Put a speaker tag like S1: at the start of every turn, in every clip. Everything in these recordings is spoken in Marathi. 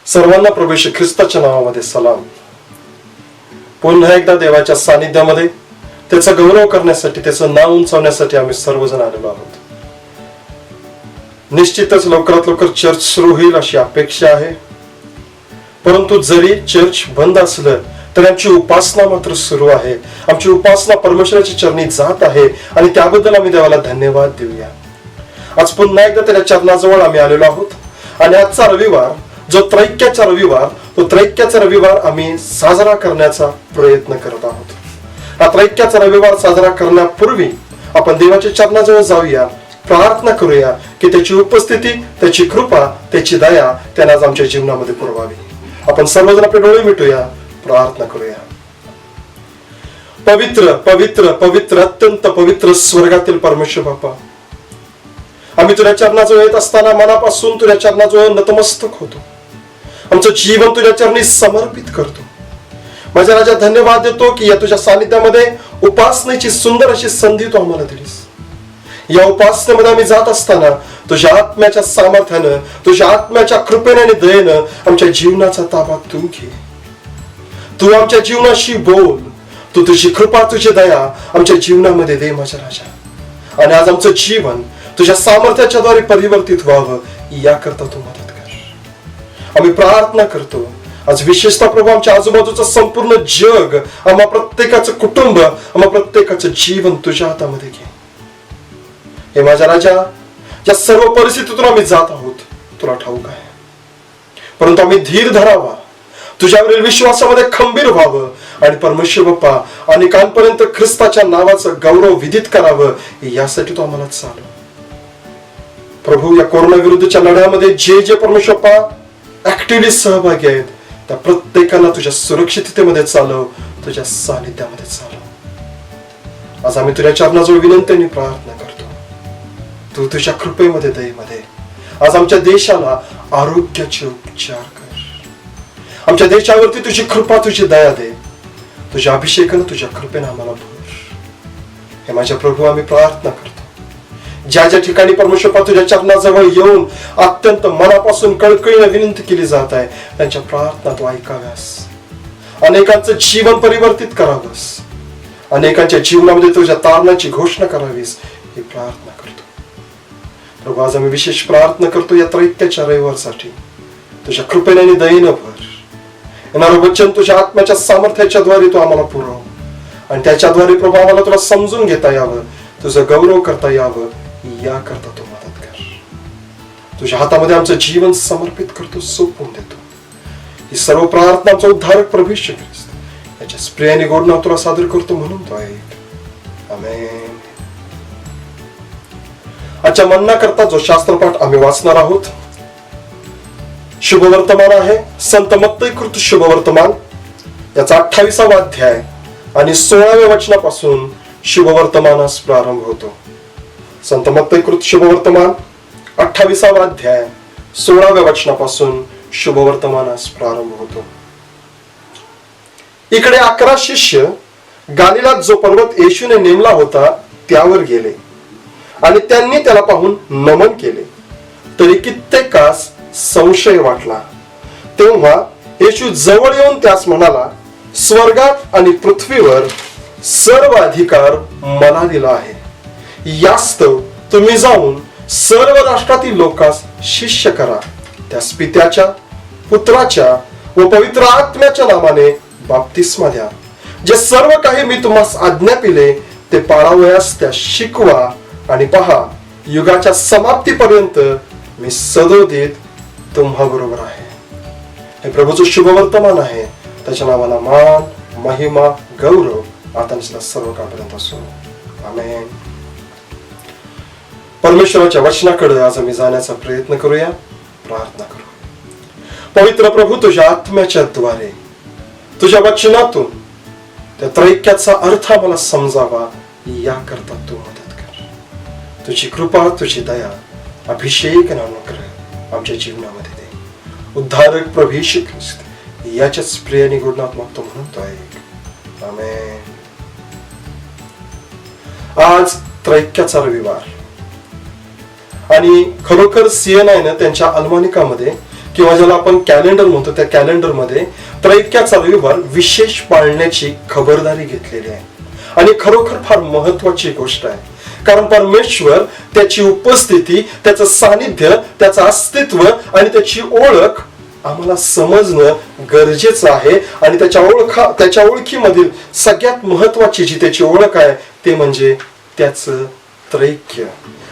S1: सर्वांना प्रभू येशू ख्रिस्ताच्या नावामध्ये सलाम. पुन्हा एकदा देवाच्या सानिध्यामध्ये त्याचा गौरव करण्यासाठी, त्याचं नाव उंचावण्यासाठी आम्ही सर्वजण आलेलो आहोत. निश्चितच लवकरात लवकर चर्च सुरू होईल अशी अपेक्षा आहे. परंतु जरी चर्च बंद असलं तरी आमची उपासना मात्र सुरू आहे. आमची उपासना परमेश्वराच्या चरणी जात आहे आणि त्याबद्दल आम्ही देवाला धन्यवाद देऊया. आज पुन्हा एकदा त्याच्या चरणाजवळ आम्ही आलेलो आहोत आणि आजचा रविवार जो त्रैक्याचा रविवार, तो त्रैक्याचा रविवार आम्ही साजरा करण्याचा प्रयत्न करत आहोत. हा त्रैक्याचा रविवार साजरा करण्यापूर्वी आपण देवाच्या चरणाजवळ जाऊया, प्रार्थना करूया की त्याची उपस्थिती, त्याची कृपा, त्याची दया त्याने आज आमच्या जीवनामध्ये पुरवावी. आपण सर्वजण आपले डोळे मिटूया, प्रार्थना करूया. पवित्र पवित्र पवित्र अत्यंत पवित्र स्वर्गातील परमेश्वर बापा, आम्ही तुझ्या चरणाजवळ येत असताना मनापासून तुझ्या चरणाजवळ नतमस्तक होतो. आमचं जीवन तुझ्या चरणी समर्पित करतो. माझ्या राजा धन्यवाद देतो की या तुझ्या सानिध्यामध्ये उपासनेची सुंदर अशी संधी तू आम्हाला दिलीस. या उपासनेमध्ये आम्ही जात असताना तुझ्या आत्म्याच्या सामर्थ्यानं, तुझ्या आत्म्याच्या कृपेने आणि दयेनं आमच्या जीवनाचा ताबा तू घे. तू आमच्या जीवनाशी बोल. तू तुझी कृपा, तुझी दया आमच्या जीवनामध्ये दे माझ्या राजा. आणि आज आमचं जीवन तुझ्या सामर्थ्याच्या द्वारे परिवर्तित व्हावं याकरता तू मदत कर. आम्ही प्रार्थना करतो. आज विशेषतः प्रभू आमच्या आजूबाजूचं संपूर्ण जग, आम्हा प्रत्येकाचं कुटुंब, आम्हा प्रत्येकाचं जीवन तुझ्या हातामध्ये घे. हे माझ्या राजा, या सर्व परिस्थितीतून आम्ही जात आहोत तुला ठाऊक आहे. परंतु आम्ही धीर धरावा, तुझ्यावरील विश्वासामध्ये खंबीर व्हावं आणि परमेश्वर बाप्पा अनेकांपर्यंत ख्रिस्ताच्या नावाचं गौरव विदित करावं यासाठी तू आम्हाला चालव. प्रभू, या कोरोना विरुद्धच्या लढ्यामध्ये जे जे परमेश्वर बाप्पा ऍक्टिव्हली सहभागी आहेत त्या प्रत्येकाला तुझ्या सुरक्षिततेमध्ये चालव, तुझ्या सानिध्यामध्ये चालव. आज आम्ही तुझ्या चरणाजवळ विनंतीने प्रार्थना करतो. तू तुझ्या कृपेमध्ये, दयेमध्ये आज आमच्या देशाला आरोग्याचे उपचार कर. आमच्या देशावरती तुझी कृपा, तुझी दया दे. तुझ्या अभिषेकानं, तुझ्या कृपेनं आम्हाला भर. हे माझ्या प्रभू, आम्ही प्रार्थना करतो. ज्या ज्या ठिकाणी परमेश्वर तुझ्या चरणाजवळ येऊन अत्यंत मनापासून कळकळीने विनंती केली जात आहे, त्यांच्या प्रार्थना तू ऐकाव्यास. अनेकांचं जीवन परिवर्तित करावंस. अनेकांच्या जीवनामध्ये तुझ्या तारणाची घोषणा करावीस ही प्रार्थना करतो. प्रभू, आज आम्ही विशेष प्रार्थना करतो या त्रैक्याच्या रविवारसाठी. तुझ्या कृपेने आणि दयेनं भर. येणारं वचन तुझ्या आत्म्याच्या सामर्थ्याच्या द्वारे तू आम्हाला पुरव आणि त्याच्याद्वारे प्रभू आम्हाला तुला समजून घेता यावं, तुझं गौरव करता यावं याकरता तू मदत कर. तुझ्या हातामध्ये आमचं जीवन समर्पित करतो, सोपवून देतो. ही सर्व प्रार्थना आमचा उद्धारक प्रभू येशू ख्रिस्त याच्या प्रियाने गोड नाव तुला सादर करतो म्हणून तो ऐक. आमेन. आजच्या मन्ना करता जो शास्त्रपाठ आम्ही वाचणार आहोत, शुभवर्तमान आहे. संत मत्तईकृत शुभवर्तमान याचा 28वा अध्याय आणि 16व्या वचनापासून शुभवर्तमानास प्रारंभ होतो. संत मत्तईकृत शुभवर्तमान 28वा अध्याय 16व्या वचनापासून शुभवर्तमानास प्रारंभ होतो. इकडे 11 शिष्य गालिलात जो पर्वत येशूने नेमला होता त्यावर गेले आणि त्यांनी त्याला पाहून नमन केले. तरी कित्येकास संशय वाटला. तेव्हा येशू जवळ येऊन त्यास म्हणाला, स्वर्गात आणि पृथ्वीवर सर्व अधिकार मला दिला आहे. यास्तव तुम्ही जाऊन सर्व राष्ट्रातील लोकांस शिष्य करा. त्यास पित्याच्या, पुत्राच्या व पवित्र आत्म्याच्या नावाने बाप्तिस्मा द्या. जे सर्व काही मी तुम्हास आज्ञा दिले ते पाळावयास त्या शिकवा. आणि पहा, युगाच्या समाप्तीपर्यंत मी सदोदित तुम्हा बरोबर आहे. हे प्रभूचं शुभवर्तमान आहे. त्याच्या नावाला मान, महिमा, गौरव आता सर्व काळपर्यंत असो. आमेन. परमेश्वराच्या वचनाकडे आज आम्ही जाण्याचा प्रयत्न करूया, प्रार्थना करू. पवित्र प्रभू, तुझ्या आत्म्याच्या द्वारे, तुझ्या वचनातून त्या त्रैक्याचा अर्थ आम्हाला समजावा याकरता तू मदत कर. तुझी कृपा, तुझी दया, अभिषेक आणि अनुग्रह आमच्या जीवनामध्ये दे. उद्धारक प्रभू येशू ख्रिस्त याच्याच प्रियाने गुणनात मागतो म्हणून तो ऐक. आमेन. आज त्रैक्याचा रविवार आणि खरोखर CNN त्यांच्या अल्मानिकामध्ये किंवा ज्याला आपण कॅलेंडर म्हणतो, त्या कॅलेंडरमध्ये त्रैक्याचा रविवार विशेष पाळण्याची खबरदारी घेतलेली आहे. आणि खरोखर फार महत्वाची गोष्ट आहे, कारण परमेश्वर, त्याची उपस्थिती, त्याचं सानिध्य, त्याचं अस्तित्व आणि त्याची ओळख आम्हाला समजणं गरजेचं आहे. आणि त्याच्या ओळखीमधील सगळ्यात महत्वाची जी त्याची ओळख आहे ते म्हणजे त्याचं त्रैक्य.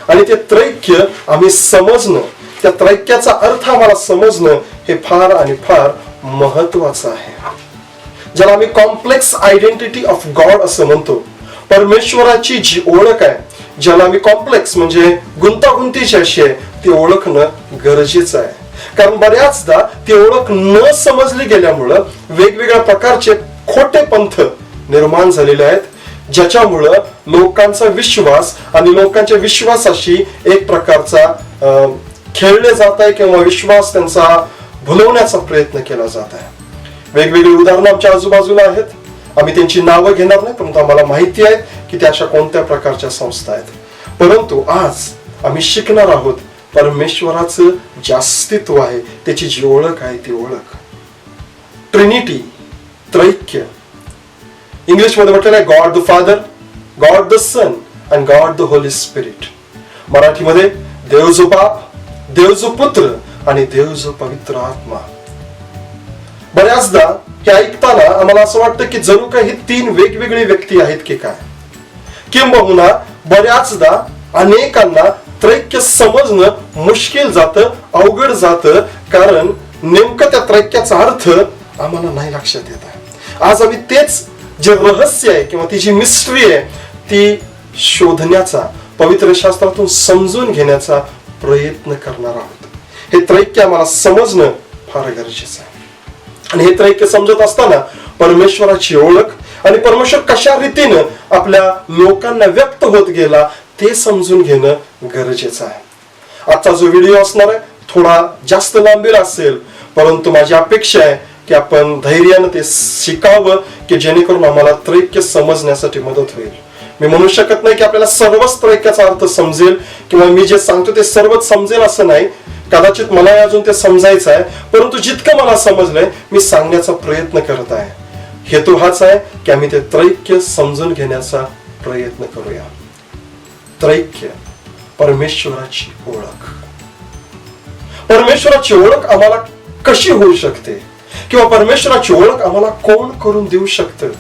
S1: आणि ते त्रैक्य आम्ही समजणं, त्या त्रैक्याचा अर्थ आम्हाला समजणं हे फार आणि फार महत्वाचं आहे. ज्याला आम्ही कॉम्प्लेक्स आयडेंटिटी ऑफ गॉड असं म्हणतो. परमेश्वराची जी ओळख आहे, ज्याला आम्ही कॉम्प्लेक्स म्हणजे गुंतागुंतीची अशी आहे, ती ओळखणं गरजेचं आहे. कारण बऱ्याचदा ती ओळख न समजली गेल्यामुळं वेगवेगळ्या प्रकारचे खोटे पंथ निर्माण झालेले आहेत, ज्याच्यामुळं लोकांचा विश्वास आणि लोकांच्या विश्वासाशी एक प्रकारचा खेळले जात आहे किंवा विश्वास त्यांचा भुलवण्याचा प्रयत्न केला जात आहे. वेगवेगळी उदाहरणं आमच्या आजूबाजूला आहेत. आम्ही त्यांची नावं घेणार नाही, परंतु आम्हाला माहिती आहे की त्या अशा कोणत्या प्रकारच्या संस्था आहेत. परंतु आज आम्ही शिकणार आहोत परमेश्वराचं जे अस्तित्व आहे, त्याची जी ओळख आहे ती ओळख. ट्रिनिटी, त्रैक्य. इंग्लिशमध्ये म्हटलेलं आहे God the Father, God the Son and God the Holy Spirit. मराठीमध्ये देव जो बाप, देव जो पुत्र आणि देव जो पवित्र आत्मा. बऱ्याचदा हे ऐकताना आम्हाला असं वाटतं की जणू काही ही तीन वेगवेगळी व्यक्ती आहेत की काय. किंबहुना बऱ्याचदा अनेकांना त्रैक्य समजणं मुश्किल जातं, अवघड जातं, कारण नेमकं त्या त्रैक्याचा अर्थ आम्हाला नाही लक्षात येत आहे. आज आम्ही तेच जे रहस्य आहे किंवा ती जी मिस्ट्री आहे ती शोधण्याचा, पवित्र शास्त्रातून समजून घेण्याचा प्रयत्न करणार आहोत. हे त्रैक्य आम्हाला समजणं फार गरजेचं आहे. आणि हे त्रैक्य समजत असताना परमेश्वराची ओळख आणि परमेश्वर कशा रीतीनं आपल्या लोकांना व्यक्त होत गेला ते समजून घेणं गरजेचं आहे. आजचा जो व्हिडिओ असणार आहे थोडा जास्त लांबीला असेल, परंतु माझी अपेक्षा आहे की आपण धैर्यानं ते शिकावं की जेणेकरून आम्हाला त्रैक्य समजण्यासाठी मदत होईल. मी म्हणू शकत नाही की आपल्याला सर्वच त्रैक्याचा अर्थ समजेल किंवा मी जे सांगतो ते सर्वच समजेल असं नाही. कदाचित मला अजून ते समजायचं आहे, परंतु जितकं मला समजलंय मी सांगण्याचा प्रयत्न करत आहे. हेतू हाच आहे की आम्ही ते त्रैक्य समजून घेण्याचा प्रयत्न करूया. त्रैक्य, परमेश्वराची ओळख. परमेश्वराची ओळख आम्हाला कशी होऊ शकते किंवा परमेश्वराची ओळख आम्हाला कोण करून देऊ शकतं.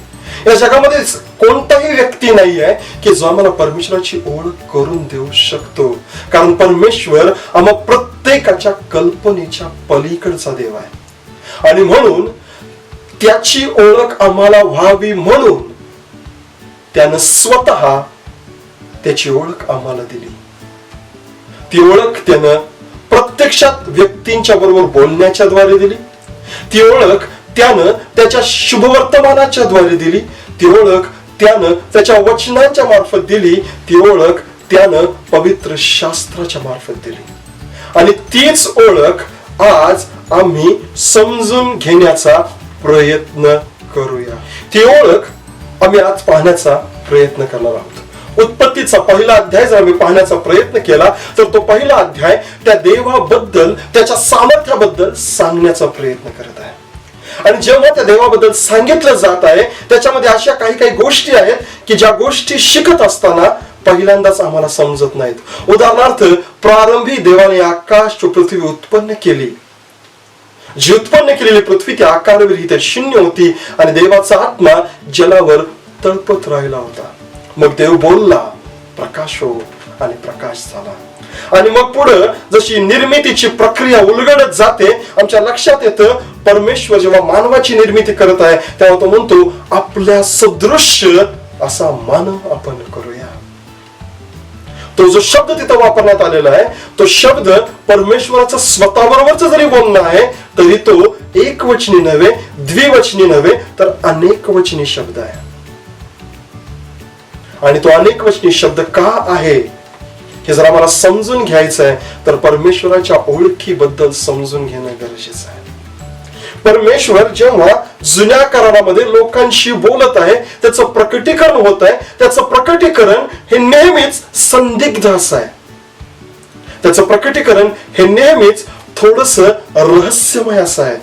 S1: या जगामध्ये कोणताही व्यक्ती नाही आहे की जो आम्हाला परमेश्वराची ओळख करून देऊ शकतो, कारण परमेश्वर आम्हा प्रत्येकाच्या कल्पनेच्या पलीकडचा देव आहे. आणि म्हणून त्याची ओळख आम्हाला व्हावी म्हणून त्यानं स्वतः त्याची ओळख आम्हाला दिली. ती ओळख त्यानं प्रत्यक्षात व्यक्तींच्या बरोबर बोलण्याच्या द्वारे दिली. ती ओळख त्यानं त्याच्या शुभवर्तमानाच्या द्वारे दिली. ती ओळख त्यानं त्याच्या वचनांच्या मार्फत दिली. ती ओळख त्यानं पवित्र शास्त्राच्या मार्फत दिली. आणि तीच ओळख आज आम्ही समजून घेण्याचा प्रयत्न करूया. ती ओळख आम्ही आज पाहण्याचा प्रयत्न करणार आहोत. उत्पत्तीचा पहिला अध्याय जर आम्ही पाहण्याचा प्रयत्न केला तर तो पहिला अध्याय त्या देवाबद्दल, त्याच्या सामर्थ्याबद्दल सांगण्याचा प्रयत्न करत आहे. आणि जेव्हा त्या देवाबद्दल सांगितलं जात आहे त्याच्यामध्ये अशा काही गोष्टी आहेत की ज्या गोष्टी शिकत असताना पहिल्यांदाच आम्हाला समजत नाहीत. उदाहरणार्थ, प्रारंभी देवाने आकाश व पृथ्वी उत्पन्न केली. जी उत्पन्न केलेली पृथ्वी त्या आकारावरही शून्य होती आणि देवाचा आत्मा जलावर तळपत राहिला होता. मग देव बोलला, प्रकाश हो, आणि प्रकाश झाला. आणि मग पुढे जशी निर्मितीची प्रक्रिया उलगडत जाते आमच्या लक्षात येतं परमेश्वर जेव्हा मानवाची निर्मिती करत आहे तेव्हा तो म्हणतो आपल्या सदृश्य असा मानव आपण करूया. तो जो शब्द तिथं वापरण्यात आलेला आहे तो शब्द परमेश्वराचा स्वतःबरोबरच जरी बोलणं आहे तरी तो एकवचनी नव्हे, द्विवचनी नव्हे, तर अनेकवचनी शब्द आहे. आणि तो अनेकवचनी शब्द का आहे हे जर आम्हाला समजून घ्यायचं आहे तर परमेश्वराच्या ओळखीबद्दल समजून घेणं गरजेचं आहे. परमेश्वर जेव्हा जुन्या करारामध्ये लोकांशी बोलत आहे, त्याचं प्रकटीकरण होत आहे, त्याचं प्रकटीकरण हे नेहमीच संदिग्ध असं आहे. त्याचं प्रकटीकरण हे नेहमीच थोडस रहस्यमय असं आहे.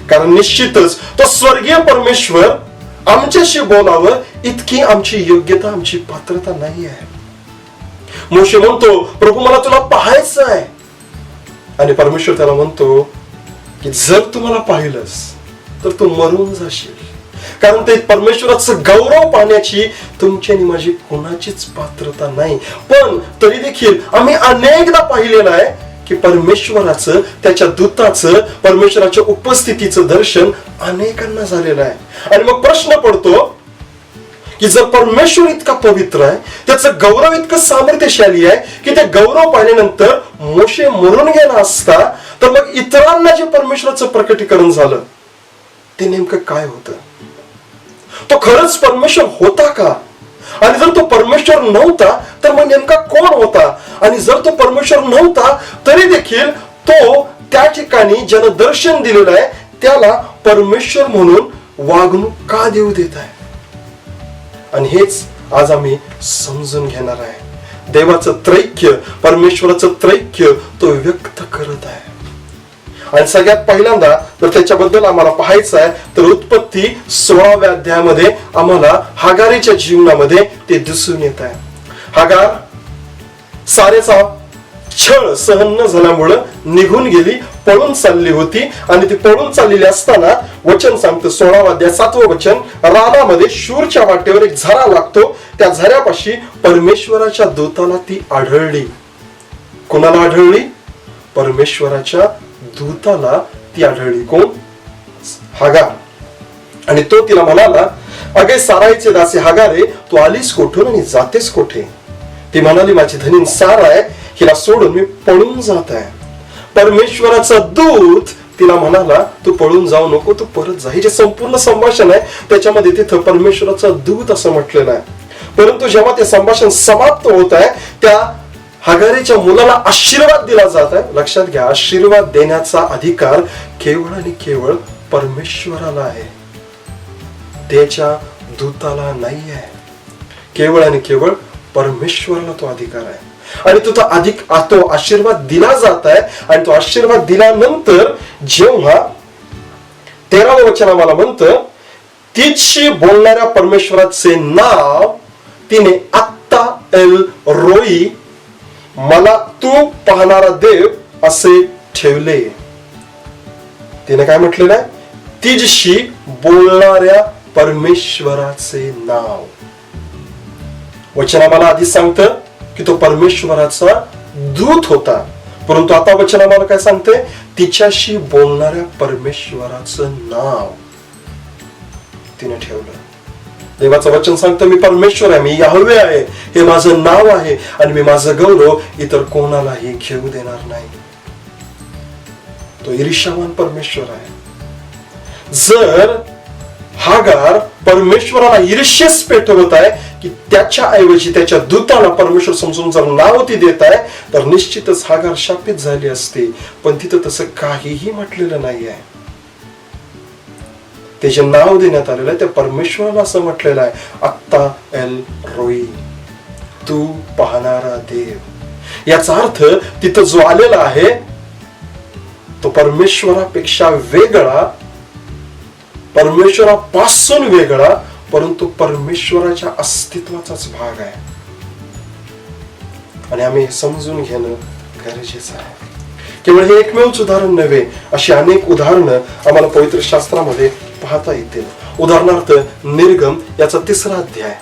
S1: कारण निश्चितच तो स्वर्गीय परमेश्वर आमच्याशी बोलावं इतकी आमची योग्यता, आमची पात्रता नाही आहे. मोशे म्हणतो, प्रभू मला तुला पाहायचं आहे. आणि परमेश्वर त्याला म्हणतो की जर तू मला पाहिलंस तर तू मरून जाशील. कारण ते परमेश्वराचं गौरव पाहण्याची तुमची आणि माझी कोणाचीच पात्रता नाही. पण तरी देखील आम्ही अनेकदा पाहिलेलं आहे की परमेश्वराचं, त्याच्या दूताचं, परमेश्वराच्या उपस्थितीचं दर्शन अनेकांना झालेलं आहे. आणि मग प्रश्न पडतो की जर परमेश्वर इतका पवित्र आहे, त्याचं गौरव इतकं सामर्थ्यशाली आहे की ते गौरव पाहिल्यानंतर मोशे मरून गेला असता, तर मग इतरांना जे परमेश्वराचं प्रकटीकरण झालं ते नेमकं काय होतं? तो खरंच परमेश्वर होता का? आणि जर तो परमेश्वर नव्हता तर मग नेमका कोण होता? आणि जर तो परमेश्वर नव्हता तरी देखील तो त्या ठिकाणी ज्यानं दर्शन दिलेलं आहे त्याला परमेश्वर म्हणून वागणूक का देऊ देत आहे? आणि हेच आज आम्ही समजून घेणार आहे. देवाचं त्रैक्य, परमेश्वराचं त्रैक्य तो व्यक्त करत आहे. आणि सगळ्यात पहिल्यांदा जर त्याच्याबद्दल आम्हाला पाहायचं आहे तर उत्पत्ती 16व्या अध्यायामध्ये आम्हाला हागारीच्या जीवनामध्ये ते दिसून येत आहे. हागार सारेचा छळ सहन न झाल्यामुळं निघून गेली, पळून चालली होती. आणि ती पळून चाललेली असताना वचन सांगतं 16वा अध्याय 7वं वचन, रानामध्ये शूरच्या वाटेवर एक झरा लागतो. त्या झऱ्यापाशी परमेश्वराच्या दूताला ती आढळली. कोणाला आढळली? परमेश्वराच्या दूताला ती आढळली. कोण? हागार. आणि तो तिला म्हणाला, अगे साराईचे दासी हागारे, तू आलीस कोठून आणि जातेस कोठे? ती म्हणाली, माझी धनीन सारा आहे, हिला सोडून मी पळून जात आहे. परमेश्वराचा दूत तिला म्हणाला, तू पळून जाऊ नको, तू परत जा. हे जे संपूर्ण संभाषण आहे त्याच्यामध्ये तिथं परमेश्वराचा दूत असं म्हटलेलं आहे. परंतु जेव्हा ते संभाषण समाप्त होत आहे त्या हागारीच्या मुलाला आशीर्वाद दिला जात आहे. लक्षात घ्या, आशीर्वाद देण्याचा अधिकार केवळ आणि केवळ परमेश्वराला आहे, त्याच्या दूताला नाही आहे. केवळ आणि केवळ परमेश्वराला तो अधिकार आहे. आणि तो आशीर्वाद दिला जात आहे. आणि तो आशीर्वाद दिल्यानंतर जेव्हा 13वं वचन आम्हाला म्हणतं, तिची बोलणाऱ्या परमेश्वराचे नाव तिने आत्ता एल रोई, मला तू पाहणारा देव, असे ठेवले. तिने काय म्हटलेलं आहे? तिच्याशी बोलणाऱ्या परमेश्वराचे नाव. वचन आम्हाला आधीच सांगतं की तो परमेश्वराचा दूत होता. परंतु आता वचन आम्हाला काय सांगते? तिच्याशी बोलणाऱ्या परमेश्वराचं नाव तिने ठेवलं. देवाचं वचन सांगतं, मी परमेश्वर आहे, मी याहवे आहे, हे माझं नाव आहे आणि मी माझं गौरव इतर कोणालाही घेऊ देणार नाही. तो ईर्ष्यावान परमेश्वर आहे. जर हागार परमेश्वराला ईर्ष्येस पेटवत आहे की त्याच्या ऐवजी त्याच्या दूताला परमेश्वर समजून जर नाव ती देत आहे तर निश्चितच हागार शापित झाली असते. पण तिथं तसं काहीही म्हटलेलं नाही आहे. ते जे नाव देण्यात आलेलं आहे त्या परमेश्वराला असं म्हटलेलं आहे, आत्ता एल रोई, तू पाहणारा देव. याचा अर्थ तिथं जो आलेला आहे तो परमेश्वरापेक्षा वेगळा, परमेश्वरापासून वेगळा, परंतु परमेश्वराच्या अस्तित्वाचाच भाग आहे. आणि आम्ही समजून घेणं गरजेचं आहे. केवळ हे एकमेवच उदाहरण नव्हे, अशी अनेक उदाहरणं आम्हाला पवित्र शास्त्रामध्ये पाहता येतील. उदाहरणार्थ निर्गम याचा 3रा अध्याय.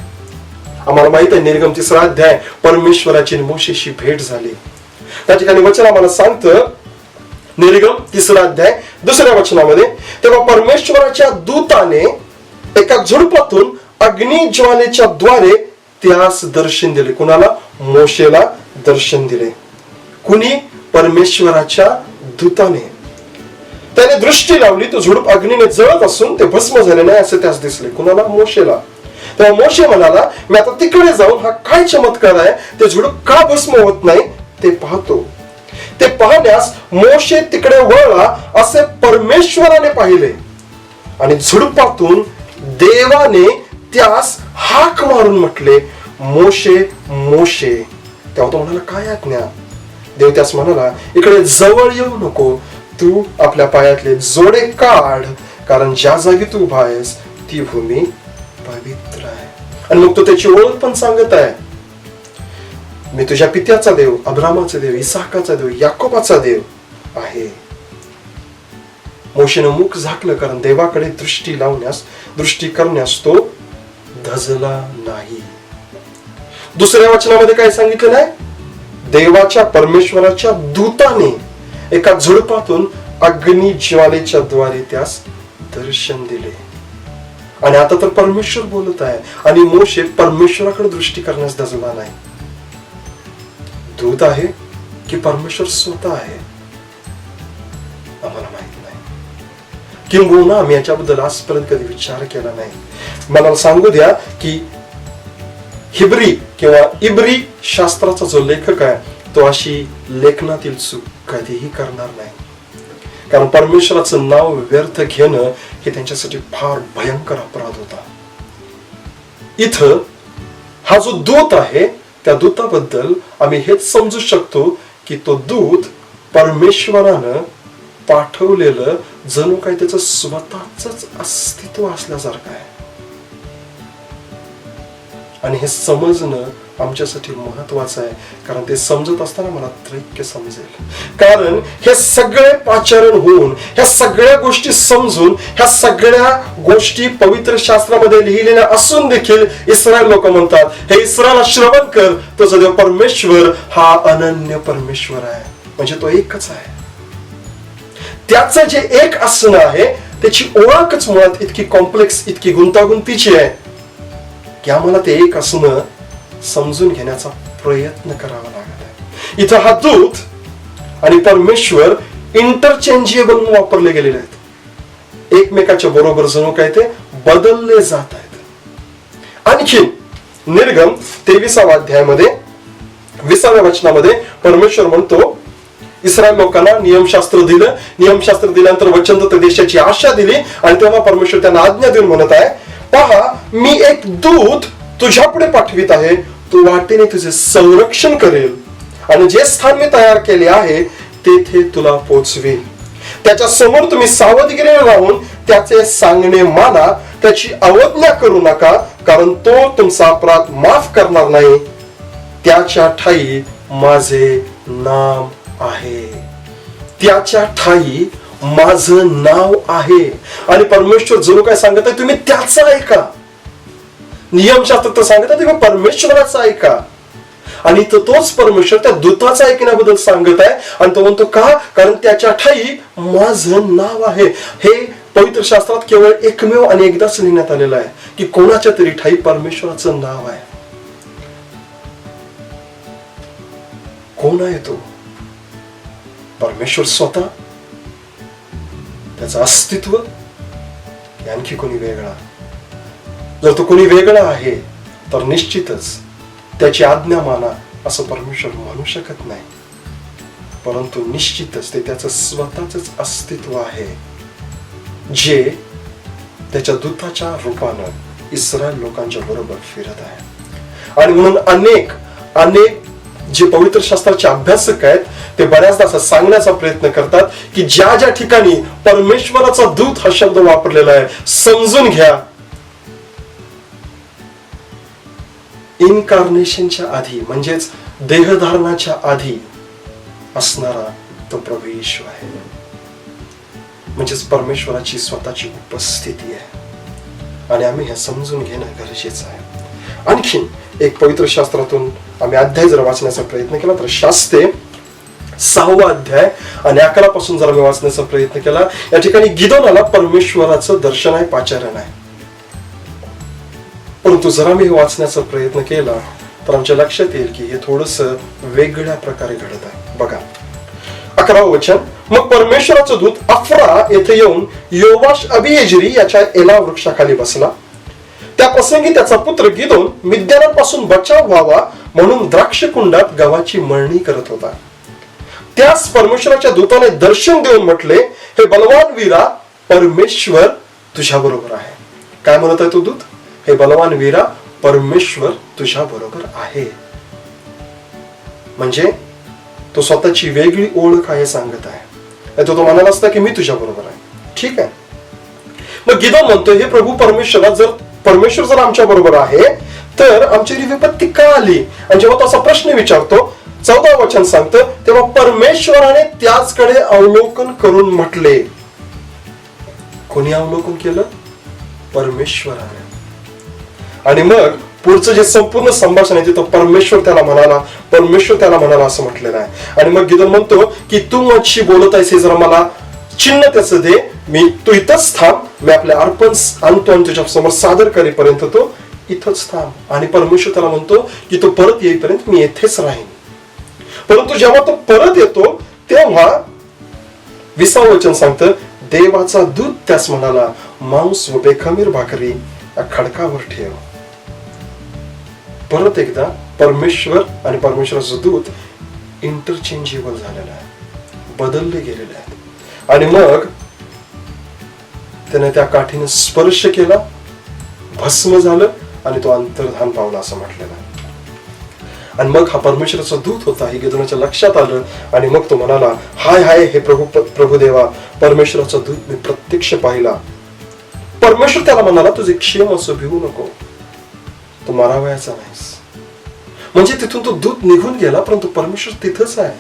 S1: आम्हाला माहित आहे निर्गम 3रा अध्याय परमेश्वराची मोशेशी भेट झाली. त्या ठिकाणी वचन आम्हाला सांगतं, निर्गम 3रा अध्याय 2ऱ्या वचनामध्ये, तेव्हा परमेश्वराच्या दूताने एका झुडपातून अग्निज्वालेच्या द्वारे त्यास दर्शन दिले. कुणाला? मोशेला दर्शन दिले. कुणी? परमेश्वराच्या दूताने. त्याने दृष्टी लावली, तो झुडूप अग्नीने जळत असून ते भस्म झाले नाही असे त्यास दिसले. कुणाला? मोशेला. तेव्हा मोशे म्हणाला, मी आता तिकडे जाऊन हा काय चमत्कार आहे, ते झुडूप का भस्म होत नाही ते पाहतो. ते पाहण्यास मोशे तिकडे वळला, असे परमेश्वराने पाहिले. आणि झुडपातून देवाने त्यास हाक मारून म्हटले, मोशे मोशे. तेव्हा तो म्हणाला, काय आज्ञा? देव त्यास म्हणाला, इकडे जवळ येऊ नको, तू आपल्या पायातले जोडे काढ, कारण ज्या जागी तू उभा आहेस ती भूमी पवित्र आहे. आणि मग तो त्याची ओळख पण सांगत आहे, मी तुझ्या पित्याचा देव, अब्रामाचा देव, इसाकाचा देव, याकोबाचा देव आहे. मोशेनं मुख झाकलं, कारण देवाकडे दृष्टी करण्यास तो धजला नाही. दुसऱ्या वचनामध्ये काय सांगितलं नाही, देवाच्या परमेश्वराच्या दूताने एका झुडपातून अग्नी ज्वालेच्या द्वारे त्यास दर्शन दिले. आणि आता तर परमेश्वर बोलत आहे आणि मोशे परमेश्वराकडे दृष्टी करण्यास धजला नाही. दूत आहे की परमेश्वर स्वतः आहे आम्हाला माहित नाही. किंबहुना आम्ही याच्याबद्दल आजपर्यंत कधी विचार केला नाही. मला सांगू द्या की हिब्री किंवा इब्री शास्त्राचा जो लेखक आहे तो अशी लेखनातील चूक कधीही करणार नाही. कारण परमेश्वराचं नाव व्यर्थ घेणं हे त्यांच्यासाठी फार भयंकर अपराध होता. इथं हा जो दूत आहे त्या दूताबद्दल आम्ही हेच समजू शकतो की तो दूत परमेश्वरानं पाठवलेलं जणू काही त्याचं स्वतःच अस्तित्व असल्यासारखं आहे. आणि हे समजणं आमच्यासाठी महत्वाचं आहे, कारण ते समजत असताना मला त्रैक्य समजेल. कारण हे सगळे पाचारण होऊन, ह्या सगळ्या गोष्टी समजून, ह्या सगळ्या गोष्टी पवित्र शास्त्रामध्ये लिहिलेल्या असून देखील इस्रायल लोक म्हणतात, हे इस्रायला श्रवण कर, तुझा देव परमेश्वर हा अनन्य परमेश्वर आहे. म्हणजे तो एकच आहे. त्याचं जे एक असणं आहे त्याची ओळखच मुळात इतकी कॉम्प्लेक्स, इतकी गुंतागुंतीची आहे की आम्हाला ते एक असणं समजून घेण्याचा प्रयत्न करावा लागत आहे. इथं हा दूत आणि परमेश्वर इंटरचेंजेबल वापरले गेलेले आहेत. एकमेकाच्या बरोबर जणू काय ते बदलले जात आहेत. आणखी निर्गम 23व्या अध्यायामध्ये 20व्या वचनामध्ये परमेश्वर म्हणतो, इस्रायल लोकांना नियमशास्त्र दिलं, नियमशास्त्र दिल्यानंतर वचनदत्त देशाची आशा दिली आणि तेव्हा परमेश्वर त्यांना आज्ञा देऊन म्हणत आहे, पहा मी एक दूत तुझ्या पुढे पाठवित आहे, तो वाटेने तुझे संरक्षण करेल आणि जे स्थान मी तयार केले आहे तेथे तुला पोचवेल. त्याच्या समोर तुम्ही सावधगिरीने राहून त्याचे सांगणे माना, त्याची अवज्ञा करू नका, कारण तो तुमचा अपराध माफ करणार नाही. त्याच्या ठाई माझे नाम आहे. त्याच्या ठाई माझं नाव आहे. आणि परमेश्वर जणू काय सांगत आहे, तुम्ही त्याचा ऐका. नियमशास्त्र तर सांगत आहे तुम्ही परमेश्वराचा ऐका. आणि तोच परमेश्वर त्या दूताचा ऐकण्याबद्दल सांगत आहे. आणि तो म्हणतो का, कारण त्याच्या ठाई माझं नाव आहे. हे पवित्र शास्त्रात केवळ एकमेव आणि एकदाच लिहिण्यात आलेलं आहे की कोणाच्या तरी ठाई परमेश्वराचं नाव आहे. कोण आहे तो? परमेश्वर स्वतः, त्याचं अस्तित्व, आणखी कोणी वेगळा? जर तो कोणी वेगळा आहे तर निश्चितच त्याची आज्ञा माना असं परमेश्वर म्हणू शकत नाही. परंतु निश्चितच ते त्याचं स्वतःच अस्तित्व आहे, जे त्याच्या दूताच्या रूपानं इस्रायल लोकांच्या बरोबर फिरत आहे. आणि म्हणून अनेक जे पवित्र शास्त्राचे अभ्यासक आहेत ते बऱ्याचदा असं सांगण्याचा प्रयत्न करतात की ज्या ज्या ठिकाणी परमेश्वराचा दूत हा शब्द वापरलेला आहे, समजून घ्या इनकार्नेशनच्या आधी, म्हणजेच देहधारणाच्या आधी असणारा तो प्रभू येशू आहे. म्हणजेच परमेश्वराची स्वतःची उपस्थिती आहे. आणि आम्ही हे समजून घेणं गरजेचं आहे. आणखीन एक पवित्र शास्त्रातून आम्ही अध्याय जर वाचण्याचा प्रयत्न केला तर शास्त्रे 6वा अध्याय आणि 11 पासून जर आम्ही वाचण्याचा प्रयत्न केला, या ठिकाणी गिदोनाला परमेश्वराचं दर्शन आहे, पाचारण आहे. परंतु जर आम्ही हे वाचण्याचा प्रयत्न केला तर आमच्या लक्षात येईल की हे थोडस वेगळ्या प्रकारे घडत आहे. बघा 11वं वचन, मग परमेश्वराचा दूत अफ्रा येथे येऊन योवाश अबियेजरी याच्या एला वृक्षाखाली बसला. त्या प्रसंगी त्याचा पुत्र गिदोन मिद्यानांपासून बचाव व्हावा म्हणून द्राक्ष कुंडात गव्हाची मळणी करत होता. त्यास परमेश्वराच्या दूताने दर्शन देऊन म्हटले, हे बलवान वीरा, परमेश्वर तुझ्या बरोबर आहे. काय म्हणत आहे तो दूत? हे बलवान वीरा, परमेश्वर तुझ्या बरोबर आहे. म्हणजे तो स्वतःची वेगळी ओळख आहे सांगत आहे. नाही तो म्हणाला असता की मी तुझ्या बरोबर आहे. ठीक आहे. मग गिदोन म्हणतो, हे प्रभू परमेश्वर जर आमच्या बरोबर आहे तर आमची विपत्ती का आली? आणि जेव्हा तो असा प्रश्न विचारतो, 14 वचन सांगतं, तेव्हा परमेश्वराने त्याचकडे अवलोकन करून म्हटले. कोणी अवलोकन केलं? परमेश्वराने. आणि मग पुढचं जे संपूर्ण संभाषण आहे तिथं परमेश्वर त्याला म्हणाला असं म्हटलेलं आहे. आणि मग गिदोन म्हणतो की तू माझी बोलत आहेस, हे जरा मला चिन्ह त्याचं दे, तू इथंच थांब, मी आपले अर्पण आणतो आणि तुझ्या समोर सादर करेपर्यंत तो इथंच थांब. आणि परमेश्वर त्याला म्हणतो की तो परत येईपर्यंत मी येथेच राहीन. परंतु जेव्हा तो परत येतो तेव्हा 20 वचन सांगतं, देवाचा दूत त्यास म्हणाला, मांस व बेखमीर भाकरी या खडकावर ठेव. परत एकदा परमेश्वर आणि परमेश्वराचा दूत इंटरचेंजेबल झालेला आहे, बदलले गेलेले आहेत. आणि मग त्याने त्या काठीने स्पर्श केला, भस्म झालं आणि तो अंतर्धान पावला असं म्हटलेलं आहे. आणि मग हा परमेश्वराचा दूत होता हे गिदोनाच्या लक्षात आलं. आणि मग तो म्हणाला, हाय हे प्रभू देवा, परमेश्वराचा दूत मी प्रत्यक्ष पाहिला. परमेश्वर त्याला म्हणाला, तुझे क्षेम असो, भिवू नको, तो मारावयाचा नाहीस. म्हणजे तिथून तो दूत निघून गेला, परंतु परमेश्वर तिथंच आहे.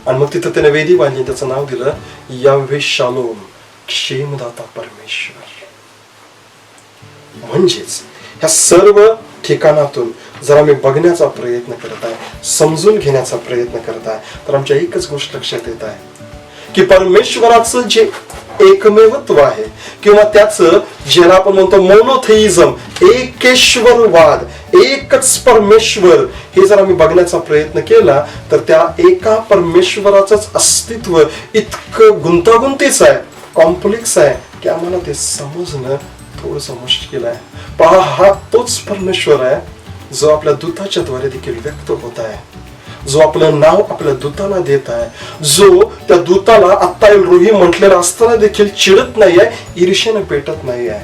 S1: आणि मग तिथं त्याने वेदी बांधली, त्याचं नाव दिलं यावे शालोम, क्षेमदाता परमेश्वर. म्हणजेच ह्या सर्व ठिकाणातून जर आम्ही बघण्याचा प्रयत्न करत आहे, समजून घेण्याचा प्रयत्न करत आहे, तर आमच्या एकच गोष्ट लक्षात येत आहे की परमेश्वराचं जे एकमेवत्व आहे, किंवा त्याचं ज्याला आपण म्हणतो मोनोथेइझम, एकेश्वरवाद, एकच परमेश्वर, हे जर आम्ही बघण्याचा प्रयत्न केला तर त्या एका परमेश्वराचंच अस्तित्व इतकं गुंतागुंतीच आहे, कॉम्प्लेक्स आहे की आम्हाला ते समजणं थोडंसं मुश्किल आहे. पहा, हा तोच परमेश्वर आहे जो आपल्या दूताच्या द्वारे देखील व्यक्त होत आहे, जो आपलं नाव आपल्या दूताला देत आहे, जो त्या दूताला आत्ता रोही म्हटलेलं असताना देखील चिडत नाहीये, ईर्ष्येने पेटत नाहीये.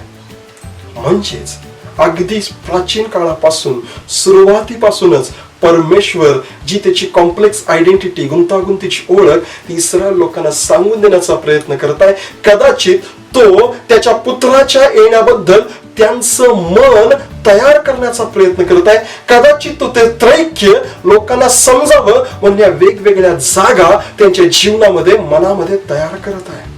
S1: म्हणजेच अगदी प्राचीन काळापासून, सुरुवातीपासूनच परमेश्वर जी त्याची कॉम्प्लेक्स आयडेंटिटी, गुंतागुंतीची ओळख ती इस्रायल लोकांना सांगून देण्याचा प्रयत्न करत आहे. कदाचित तो त्याच्या पुत्राच्या येण्याबद्दल त्यांचं मन तयार करण्याचा प्रयत्न करत आहे. कदाचित तो ते त्रैक्य लोकांना समजावं म्हणून या वेगवेगळ्या जागा त्यांच्या जीवनामध्ये, मनामध्ये तयार करत आहे.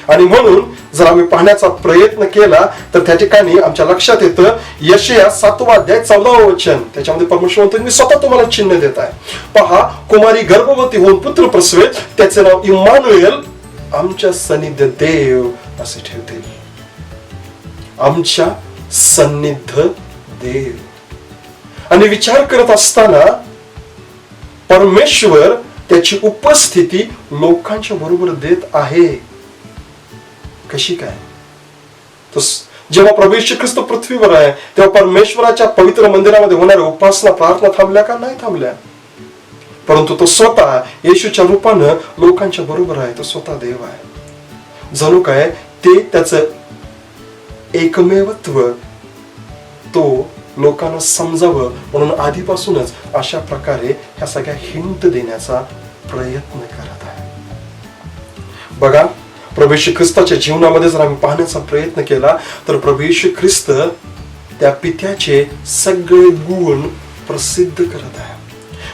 S1: आणि म्हणून जर आम्ही पाहण्याचा प्रयत्न केला तर त्या ठिकाणी आमच्या लक्षात येतं, यशया 7 अध्याय 14 वचन, त्याच्यामध्ये परमेश्वर म्हणतो, मी स्वतः तुम्हाला चिन्ह देत आहे. पहा, कुमारी गर्भवती होऊन पुत्र प्रसवेल, त्याचे नाव इम्मानुएल, आमच्या सन्निध देव असे ठेवतील. आमच्या सन्निध देव. आणि विचार करत असताना परमेश्वर त्याची उपस्थिती लोकांच्या बरोबर देत आहे. कशी काय? तो जेव्हा प्रभू येशू ख्रिस्त पृथ्वीवर आहे तेव्हा परमेश्वराच्या पवित्र मंदिरामध्ये होणाऱ्या उपासना, प्रार्थना थांबल्या का? नाही थांबल्या. परंतु तो स्वतः येशूच्या रूपानं लोकांच्या बरोबर आहे. तो स्वतः देव आहे. जणू काय ते त्याचं एकमेवत्व तो लोकांना समजावं म्हणून आधीपासूनच अशा प्रकारे ह्या सगळ्या हिंट देण्याचा प्रयत्न करत आहे. बघा, प्रभू येशू ख्रिस्ताच्या जीवनामध्ये जर आम्ही पाहण्याचा प्रयत्न केला तर प्रभू येशू ख्रिस्त त्या पित्याचे सगळे गुण प्रसिद्ध करत आहे.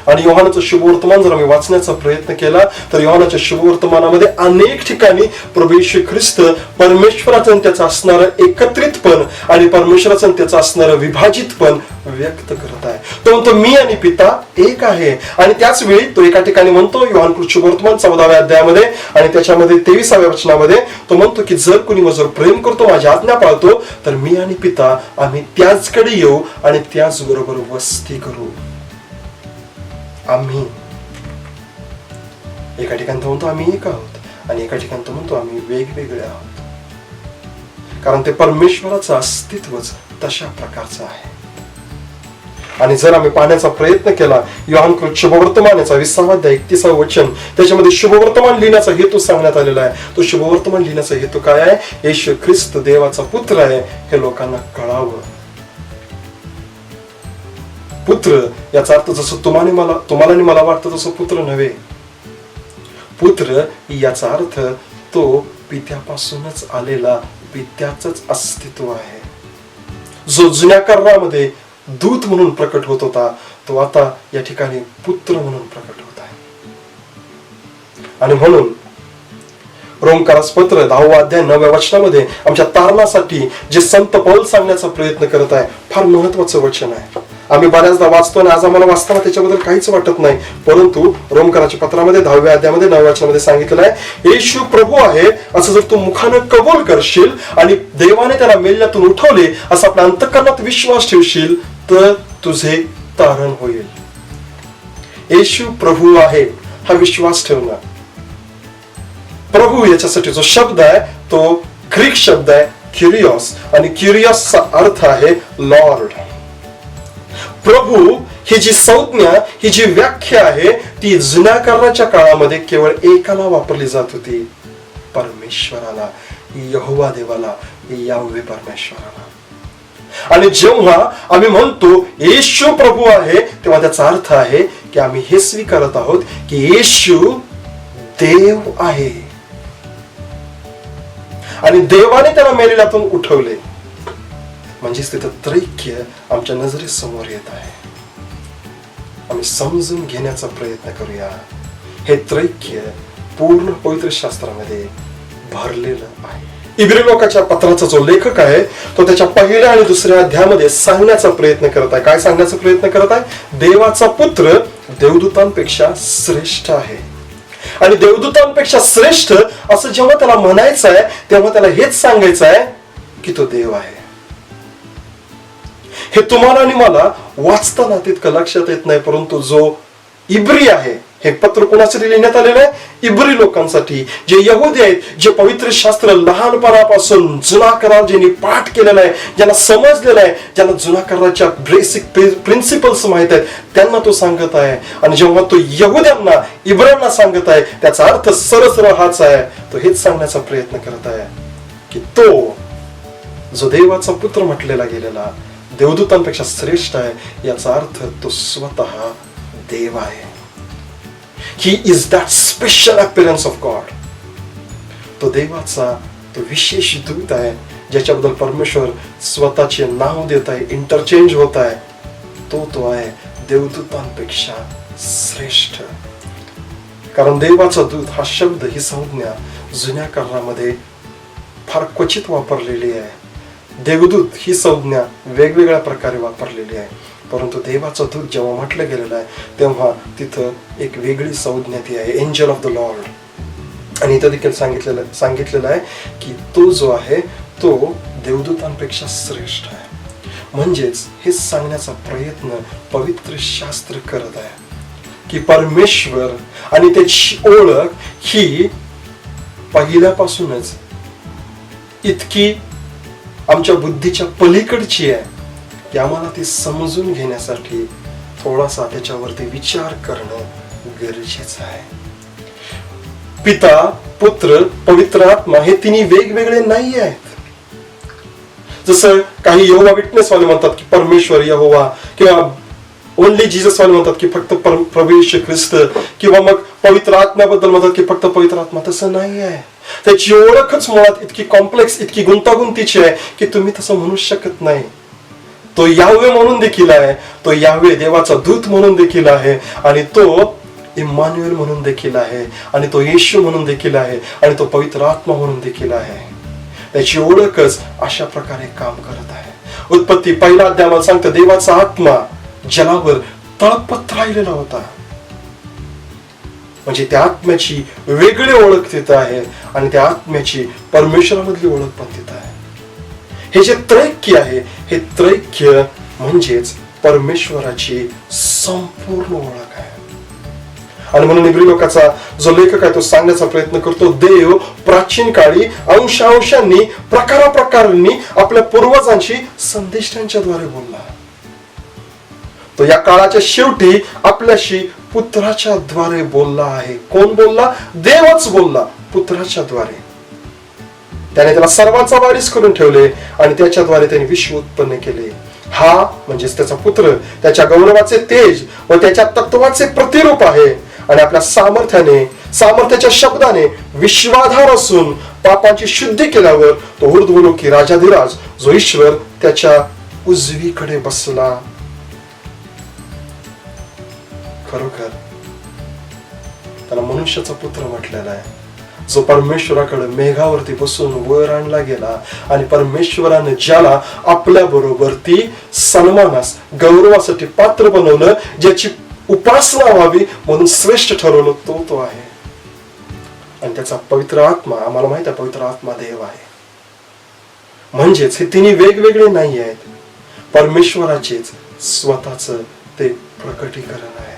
S1: आणि योहानाचं शुभवर्तमान जर आम्ही वाचण्याचा प्रयत्न केला तर योहानाच्या शुभवर्तमानामध्ये अनेक ठिकाणी प्रभू येशू ख्रिस्त परमेश्वराचं आणि त्याचं असणारं एकत्रितपण आणि परमेश्वराचं आणि त्याचं असणारं विभाजितपण व्यक्त करत आहे. तो म्हणतो, मी आणि पिता एक आहे. आणि त्याच वेळी तो एका ठिकाणी म्हणतो, योहान शुभवर्तमान 14व्या अध्यायामध्ये आणि त्याच्यामध्ये 23व्या वचनामध्ये तो म्हणतो की जर कोणी माझ्यावर प्रेम करतो, माझ्या आज्ञा पाळतो, तर मी आणि पिता आम्ही त्याचकडे येऊ आणि त्याच बरोबर वस्ती करू. आम्ही एका ठिकाणी तो म्हणतो आम्ही एक आहोत आणि एका ठिकाणी तो म्हणतो आम्ही वेगवेगळे आहोत. कारण ते परमेश्वराचं अस्तित्वच तशा प्रकारचं आहे. आणि जर आम्ही पाहण्याचा प्रयत्न केला योहान शुभवर्तमान 20 अध्याय 31 वचन, त्याच्यामध्ये शुभवर्तमान लिहिण्याचा हेतू सांगण्यात आलेला आहे. तो शुभवर्तमान लिहिण्याचा हेतू काय आहे? येशू ख्रिस्त देवाचा पुत्र आहे हे लोकांना कळावं. पुत्र याचा अर्थ जसं तुम्हाला आणि मला वाटतं तसं पुत्र नव्हे. पुत्र याचा अर्थ तो पित्यापासूनच आलेला, पित्याचंच अस्तित्व आहे. जो जुन्या करारामध्ये दूत म्हणून प्रकट होत होता तो आता या ठिकाणी पुत्र म्हणून प्रकट होत आहे. आणि म्हणून रोमकारास पत्र 10 अध्याय 9 वचनामध्ये आमच्या तारणासाठी जे संत पौल सांगण्याचा प्रयत्न करत आहे, फार महत्वाचं वचन आहे. आम्ही बऱ्याचदा वाचतो आणि आज आम्हाला वाचताना त्याच्याबद्दल काहीच वाटत नाही, परंतु रोमकाराच्या पत्रामध्ये 10व्या अध्यायामध्ये 9व्या वचनामध्ये सांगितलेलं आहे, येशू प्रभू आहे असं जर तू मुखानं कबूल करशील आणि देवाने त्याला मेल्यातून उठवले असं आपल्या अंतःकरणात विश्वास ठेवशील तर तुझे तारण होईल. येशू प्रभू आहे हा विश्वास ठेवणं. प्रभू याच्यासाठी जो शब्द आहे तो ग्रीक शब्द आहे क्युरिओस, आणि क्युरिओसचा अर्थ आहे लॉर्ड. प्रभू ही जी संज्ञा, ही जी व्याख्या आहे ती जुन्या कराराच्या काळामध्ये केवळ एकाला वापरली जात होती, परमेश्वराला, यहोवा देवाला, याहवे परमेश्वराला. आणि जेव्हा आम्ही म्हणतो येशू प्रभू आहे तेव्हा त्याचा अर्थ आहे की आम्ही हे स्वीकारत आहोत की येशू देव आहे आणि देवाने त्याला मेलेल्यातून उठवले. म्हणजेच तिथं त्रैक्य आमच्या नजरेसमोर येत आहे. आम्ही समजून घेण्याचा प्रयत्न करूया. हे त्रैक्य पूर्ण पवित्र शास्त्रामध्ये भरलेलं आहे. इब्री लोकांच्या पत्राचा जो लेखक आहे तो त्याच्या पहिल्या आणि दुसऱ्या अध्यायामध्ये सांगण्याचा प्रयत्न करत आहे. काय सांगण्याचा प्रयत्न करत आहे? देवाचा पुत्र देवदूतांपेक्षा श्रेष्ठ आहे. आणि देवदूतांपेक्षा श्रेष्ठ असं जेव्हा त्याला म्हणायचं आहे तेव्हा त्याला हेच सांगायचं आहे की तो देव आहे. हे तुम्हाला आणि मला वाचताना तितकं लक्षात येत नाही, परंतु जो इब्री आहे, हे पत्र कोणासाठी लिहिण्यात आलेलं आहे? इब्री लोकांसाठी, जे यहुदी आहेत, जे पवित्र शास्त्र लहानपणापासून जुना करार ज्यांनी पाठ केलेला आहे, ज्यांना समजलेला आहे, ज्यांना जुना कराराच्या बेसिक प्रिन्सिपल्स माहित आहेत, त्यांना तो सांगत आहे. आणि जेव्हा तो यहुद्यांना, इब्रांना सांगत आहे त्याचा अर्थ सरळ हाच आहे. तो हेच सांगण्याचा प्रयत्न करत आहे की तो जो देवाचा पुत्र म्हटलेला गेलेला देवदूतांपेक्षा श्रेष्ठ आहे, याचा अर्थ तो स्वतः देव आहे. He is that special appearance of God. तो देवाचा तो विशेष दूत आहे ज्याच्याबद्दल परमेश्वर स्वतःचे नाव देत आहे, इंटरचेंज होत आहे. तो आहे देवदूतांपेक्षा श्रेष्ठ. कारण देवाचा दूत हा शब्द, ही संज्ञा जुन्या करारामध्ये फार क्वचित वापरलेली आहे. देवदूत ही संज्ञा वेगवेगळ्या प्रकारे वापरलेली आहे, परंतु देवाचा दूत जेव्हा म्हटलं गेलेलं आहे तेव्हा तिथं एक वेगळी संज्ञा ती आहे, एंजल ऑफ द लॉर्ड. आणि इथं देखील सांगितलेलं आहे की तो जो आहे तो देवदूतांपेक्षा श्रेष्ठ आहे. म्हणजेच हे सांगण्याचा प्रयत्न पवित्र शास्त्र करत आहे की परमेश्वर आणि त्याची ओळख ही पहिल्यापासूनच इतकी आमच्या बुद्धीच्या पलीकडची आहे की आम्हाला ती समजून घेण्यासाठी थोडासा त्याच्यावरती विचार करणं गरजेचं आहे. पिता, पुत्र, पवित्र आत्मा हे तिन्ही वेगवेगळे नाही आहेत. जसं काही यहोवा विटनेस वाले म्हणतात की परमेश्वर यहोवा, किंवा ओनली जीसस वाले म्हणतात की फक्त प्रभू येशू ख्रिस्त, किंवा मग पवित्र आत्म्याबद्दल म्हणतात की फक्त पवित्र आत्मा. तसं नाही आहे. त्याची ओळखच मुळात इतकी कॉम्प्लेक्स, इतकी गुंतागुंतीची आहे की तुम्ही तसं म्हणू शकत नाही. तो याहवे म्हणून देखील आहे, तो याहवे देवाचा दूत म्हणून देखील आहे, आणि तो इम्मानुएल म्हणून देखील आहे, आणि तो येशू म्हणून देखील आहे, आणि तो पवित्र आत्मा म्हणून देखील आहे. त्याची ओळखच अशा प्रकारे काम करत आहे. उत्पत्ती पहिला अध्याय मला सांगतं देवाचा आत्मा जलावर तळपत राहिलेला होता. म्हणजे त्या आत्म्याची वेगळी ओळख तिथं आहे आणि त्या आत्म्याची परमेश्वरामधली ओळख पण तिथं आहे. हे जे त्रैक्य आहे, हे त्रैक्य म्हणजेच परमेश्वराची संपूर्ण ओळख आहे. आणि म्हणून इब्री लोकांचा जो लेखक आहे तो सांगण्याचा प्रयत्न करतो, देव प्राचीन काळी अंशांनी प्रकारांनी आपल्या पूर्वजांशी संदेष्टांच्याद्वारे बोलला. तो या काळाच्या शेवटी आपल्याशी पुत्राच्या द्वारे बोलला आहे. कोण बोलला? देवच बोलला पुत्राच्या द्वारे. त्याने त्याला सर्वांचा वारीस करून ठेवले आणि त्याच्याद्वारे त्याने विश्व उत्पन्न केले. हा म्हणजेच त्याचा पुत्र त्याच्या गौरवाचे तेज व त्याच्या तत्वाचे प्रतिरूप आहे. आणि आपल्या सामर्थ्याच्या शब्दाने विश्वाधार असून पापांची शुद्धी केल्यावर तो ऊर्ध्वलोकी राजाधिराज जो ईश्वर त्याच्या उजवीकडे बसला. खरोखर त्याला मनुष्याचा पुत्र म्हटलेला आहे, जो परमेश्वराकडे मेघावरती बसून वर आणला गेला आणि परमेश्वराने ज्याला आपल्या बरोबर ती सन्मानास गौरवासाठी पात्र बनवलं, ज्याची उपासना व्हावी म्हणून श्रेष्ठ ठरवलं, तो आहे. आणि त्याचा पवित्र आत्मा, आम्हाला माहित आहे पवित्र आत्मा देव आहे. म्हणजेच हे तिन्ही वेगवेगळे नाही आहेत, परमेश्वराचेच स्वतःच ते प्रकटीकरण आहे.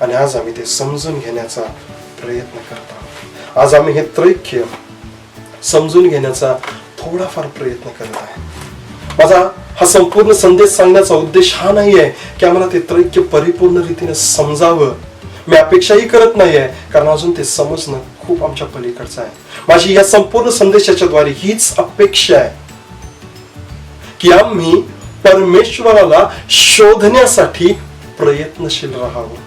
S1: आणि आज आम्ही ते समजून घेण्याचा प्रयत्न करत आहोत. आज आम्ही हे त्रैक्य समजून घेण्याचा थोडाफार प्रयत्न करत आहे. माझा हा संपूर्ण संदेश सांगण्याचा उद्देश हा नाही आहे की आम्हाला ते त्रैक्य परिपूर्ण रीतीने समजावं. मी अपेक्षाही करत नाही आहे, कारण अजून ते समजणं खूप आमच्या पलीकडचं आहे. माझी या संपूर्ण संदेशाच्या द्वारे हीच अपेक्षा आहे की आम्ही परमेश्वराला शोधण्यासाठी प्रयत्नशील राहावं.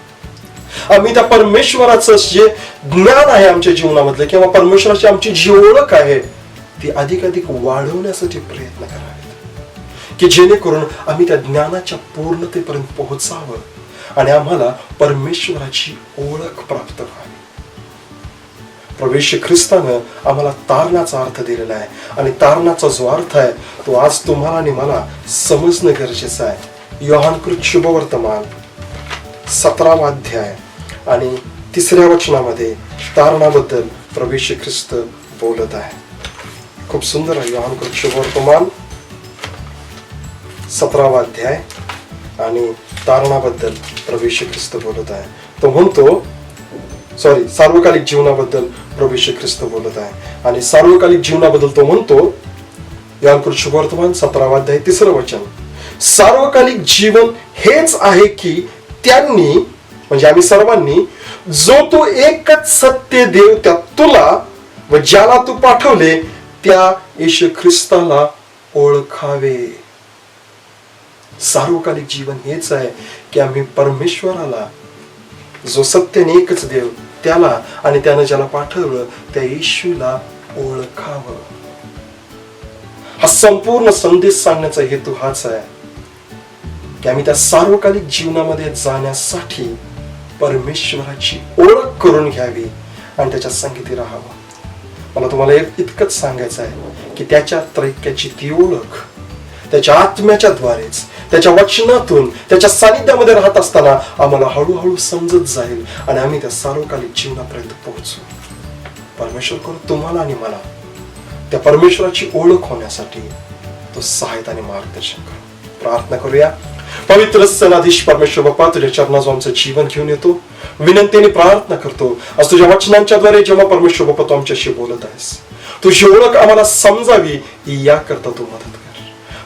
S1: आम्ही त्या परमेश्वराचं जे ज्ञान आहे आमच्या जीवनामधलं किंवा परमेश्वराची आमची जी ओळख आहे ती अधिकाधिक वाढवण्यासाठी प्रयत्न करावेत, की जेणेकरून आम्ही त्या ज्ञानाच्या पूर्णतेपर्यंत पोहोचावं आणि आम्हाला परमेश्वराची ओळख प्राप्त व्हावी. प्रभू येशू ख्रिस्तानं आम्हाला तारणाचा अर्थ दिलेला आहे आणि तारणाचा जो अर्थ आहे तो आज तुम्हाला आणि मला समजणं गरजेचं आहे. योहानकृत शुभवर्तमान 17वा अध्याय आणि 3ऱ्या वचनामध्ये तारणाबद्दल प्रभू येशू ख्रिस्त बोलत आहे. खूप सुंदर आहे. योहानकृत शुभवर्तमान 17वा अध्याय आणि तारणाबद्दल प्रभू येशू ख्रिस्त बोलत आहे. तो म्हणतो सार्वकालिक जीवनाबद्दल प्रभू येशू ख्रिस्त बोलत आहे आणि सार्वकालिक जीवनाबद्दल तो म्हणतो, योहानकृत शुभवर्तमान 17वा अध्याय 3रं वचन, सार्वकालिक जीवन हेच आहे की त्यांनी म्हणजे आम्ही सर्वांनी जो तू एकच सत्य देव त्या तुला व ज्याला तू पाठवले त्या येशू ख्रिस्ताला ओळखावे. सार्वकालिक जीवन हेच आहे की आम्ही परमेश्वराला, जो सत्याने एकच देव त्याला आणि त्यानं ज्याला पाठवलं त्या येशूला ओळखावं. हा संपूर्ण संदेश सांगण्याचा हेतू हाच आहे की आम्ही त्या सार्वकालिक जीवनामध्ये जाण्यासाठी परमेश्वराची ओळख करून घ्यावी आणि त्याच्या संगती राहावं. मला तुम्हाला इतकंच सांगायचं आहे की त्याच्या त्रैक्याची ती ओळख त्याच्या आत्म्याच्या द्वारेच, त्याच्या वचनातून, त्याच्या सानिध्यामध्ये राहत असताना आम्हाला हळूहळू समजत जाईल आणि आम्ही त्या सार्वकालिक जीवनापर्यंत पोहोचू. परमेश्वर करू तुम्हाला आणि मला त्या परमेश्वराची ओळख होण्यासाठी तो सहायता आणि मार्गदर्शन करू. प्रार्थना करूया. पवित्र सनाधीश परमेश्वर बाप्पा, तुझ्या चरणाजवळ आमचं जीवन घेऊन येतो. विनंतीने प्रार्थना करतो, आज तुझ्या वचनांच्या द्वारे जेव्हा परमेश्वर बाप्पा तू आमच्याशी बोलत आहेस, तुझी ओळख आम्हाला समजावी याकरता तू मदत कर.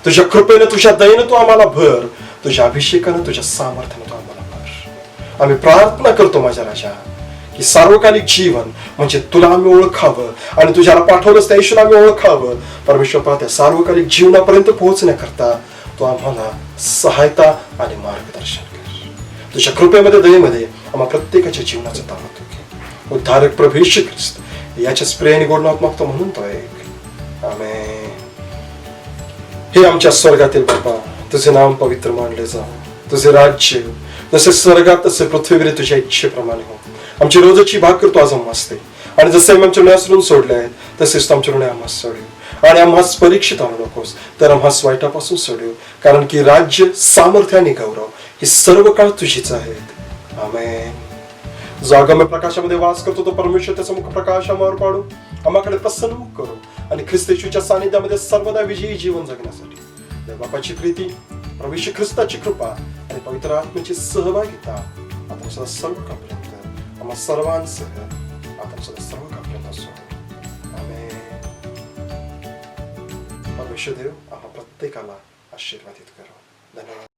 S1: तुझ्या कृपेनं, तुझ्या दयेनं तू आम्हाला भर, तुझ्या अभिषेकानं, तुझ्या सामर्थ्यानं तू आम्हाला भर. आम्ही प्रार्थना करतो माझ्या राजा की सार्वकालिक जीवन म्हणजे तुला आम्ही ओळखावं आणि तुझ्याला पाठवलंच त्या येशूला आम्ही ओळखावं. परमेश्वर त्या सार्वकालिक जीवनापर्यंत पोहोचण्याकरता तू आम्हाला सहायता आणि मार्गदर्शन कर. तुझ्या कृपेमध्ये, दयेमध्ये आम्हा प्रत्येकाच्या जीवनाचं ताबा तू घे. उद्धारक प्रभू येशू ख्रिस्त याच्याच प्रेमाने गोड नावात मागतो म्हणून तो ऐक. आमेन. हे आमच्या स्वर्गातील बाप्पा, तुझे नाम पवित्र मानले जावं, तुझे राज्य जसे स्वर्गात तसे पृथ्वीवर तुझ्या इच्छेप्रमाणे हो. आमची रोजची भाकर तू आज आम्हास दे आणि जसे आम्ही आमच्या ऋणासरून सोडले आहेत तसेच तू आमच्या ऋणे आम्हास सोडव आणि आम्हास परीक्षित आणू नकोस, तर आम्हास वाईटापासून सोडव, कारण की राज्य, सामर्थ्य आणि गौरव ही सर्व काळ तुझीच आहेत. आमेन. जो अगम्य प्रकाशामध्ये वास करतो तो परमेश्वर त्याचा मुख प्रकाश आम्हावर पाडू, आम्हाकडे प्रसन्न करू आणि ख्रिस्त येशूच्या सानिध्यामध्ये सर्वदा विजयी जीवन जगण्यासाठी देव बापाची प्रीती, प्रभू येशू ख्रिस्ताची कृपा आणि पवित्र आत्म्याची सहभागिता आपण सदा सर्व काळपर्यंत आम्हा सर्वांसह आपण सदा सर्व काळपर्यंत असो. आमेन. परमेश्वर देव आम्हा प्रत्येकाला आशीर्वादित करो. धन्यवाद.